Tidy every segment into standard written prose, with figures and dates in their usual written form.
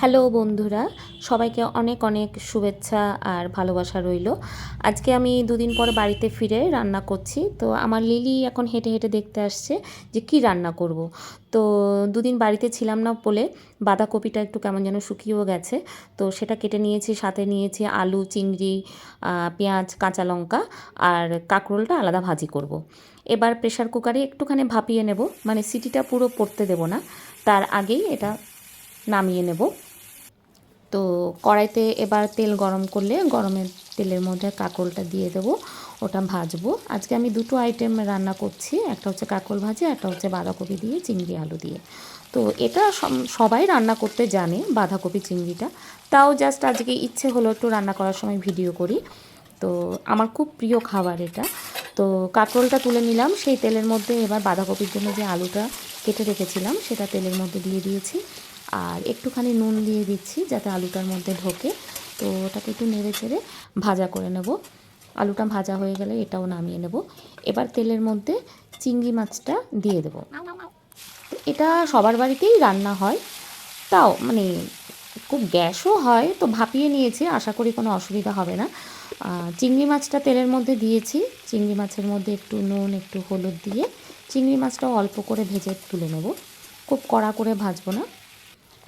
Hello বন্ধুরা, সবাইকে অনেক অনেক শুভেচ্ছা আর ভালোবাসা রইল। আজকে আমি দুদিন পরে বাড়িতে ফিরে রান্না করছি। তো আমার লিলি এখন হেঁটে হেঁটে দেখতে আসছে যে কি রান্না করব। তো দুদিন বাড়িতে ছিলাম না বলে বাঁধাকপিটা একটু কেমন যেন শুকিয়েও গেছে। তো সেটা কেটে নিয়েছি, সাথে নিয়েছি আলু, চিংড়ি, পেঁয়াজ, কাঁচা লঙ্কা আর কাঁকরোলটা আলাদা ভাজি করব। এবার প্রেশার কুকারে একটুখানি ভাপিয়ে নেব, মানে সিটিটা পুরো পড়তে দেব না, তার আগেই এটা নামিয়ে নেব। তো কড়াইতে এবার তেল গরম করলে গরমের তেলের মধ্যে কাঁকরোলটা দিয়ে দেবো, ওটা ভাজবো। আজকে আমি দুটো আইটেম রান্না করছি, একটা হচ্ছে কাঁকরোল ভাজি, একটা হচ্ছে বাঁধাকপি দিয়ে চিংড়ি আলু দিয়ে। তো এটা সবাই রান্না করতে জানে বাঁধাকপি চিংড়িটা, তাও জাস্ট আজকে ইচ্ছে হলো একটু রান্না করার সময় ভিডিও করি। তো আমার খুব প্রিয় খাবার এটা। তো কাঁকরোলটা তুলে নিলাম, সেই তেলের মধ্যে এবার বাঁধাকপির জন্য যে আলুটা কেটে রেখেছিলাম সেটা তেলের মধ্যে দিয়ে দিয়েছি, আর একটুখানি নুন দিয়ে দিচ্ছি যাতে আলুটার মধ্যে ঢোকে। তো ওটাকে একটু নেড়ে চেড়ে ভাজা করে নেব। আলুটা ভাজা হয়ে গেলে এটাও নামিয়ে নেব। এবার তেলের মধ্যে চিংড়ি মাছটা দিয়ে দেব। এটা সবার বাড়িতেই রান্না হয়, তাও মানে খুব গ্যাসও হয়, তো ভাপিয়ে নিয়েছি, আশা করি কোনো অসুবিধা হবে না। চিংড়ি মাছটা তেলের মধ্যে দিয়েছি, চিংড়ি মাছের মধ্যে একটু নুন একটু হলুদ দিয়ে চিংড়ি মাছটাও অল্প করে ভেজে তুলে নেব, খুব কড়া করে ভাজবো না।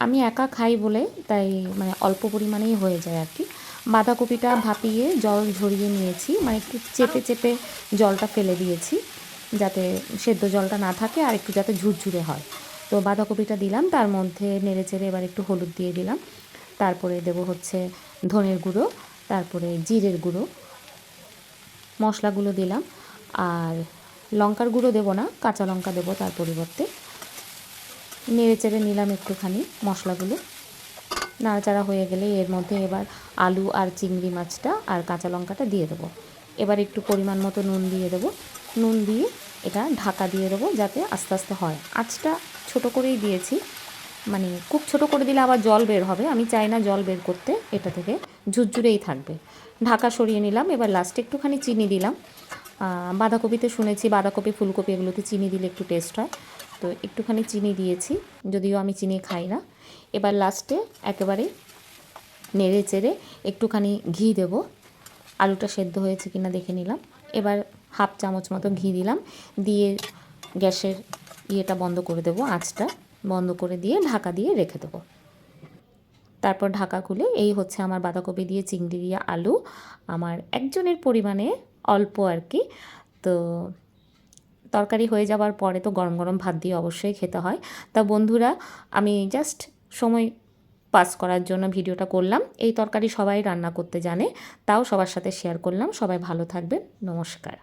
আমি একা খাই বলে তাই মানে অল্প পরিমাণেই হয়ে যায় আর কি। বাঁধাকপিটা ভাপিয়ে জল ঝরিয়ে নিয়েছি, মানে একটু চেপে চেপে জলটা ফেলে দিয়েছি যাতে সেদ্ধ জলটা না থাকে আর একটু যাতে ঝুরঝুরে হয়। তো বাঁধাকপিটা দিলাম, তার মধ্যে নেড়ে চেড়ে এবার একটু হলুদ দিয়ে দিলাম, তারপরে দেবো হচ্ছে ধনের গুঁড়ো, তারপরে জিরের গুঁড়ো, মশলাগুলো দিলাম। আর লঙ্কার গুঁড়ো দেবো না, কাঁচা লঙ্কা দেবো তার পরিবর্তে। নেড়ে চেড়ে নিলাম একটুখানি মশলাগুলো, নাড়াচাড়া হয়ে গেলে এর মধ্যে এবার আলু আর চিংড়ি মাছটা আর কাঁচা লঙ্কাটা দিয়ে দেবো। এবার একটু পরিমাণ মতো নুন দিয়ে দেবো, নুন দিয়ে এটা ঢাকা দিয়ে দেবো যাতে আস্তে আস্তে হয়। আঁচটা ছোটো করেই দিয়েছি, মানে খুব ছোট করে দিলে আবার জল বের হবে, আমি চাই না জল বের করতে, এটা থেকে ঝুরঝুরেই থাকবে। ঢাকা সরিয়ে নিলাম, এবার লাস্টে একটুখানি চিনি দিলাম। বাঁধাকপিতে শুনেছি বাঁধাকপি ফুলকপি এগুলোতে চিনি দিলে একটু টেস্ট হয়, তো একটুখানি চিনি দিয়েছি, যদিও আমি চিনি খাই না। এবার লাস্টে একেবারে নেড়ে চেড়ে একটুখানি ঘি দেব, আলুটা সেদ্ধ হয়েছে কিনা দেখে নিলাম। এবার হাফ চামচ মতো ঘি দিলাম, দিয়ে গ্যাসের ইয়েটা বন্ধ করে দেবো, আঁচটা বন্ধ করে দিয়ে ঢাকা দিয়ে রেখে দেবো। তারপর ঢাকা খুলে এই হচ্ছে আমার বাঁধাকপি দিয়ে চিংড়ি দিয়ে আলু, আমার একজনের পরিমাণে অল্প আর কি। তো তরকারি হয়ে যাওয়ার পরে তো গরম গরম ভাত দিয়ে অবশ্যই খেতে হয়। তা বন্ধুরা, আমি জাস্ট সময় পাস করার জন্য ভিডিওটা করলাম। এই তরকারি সবাই রান্না করতে জানে, তাও সবার সাথে শেয়ার করলাম। সবাই ভালো থাকবেন, নমস্কার।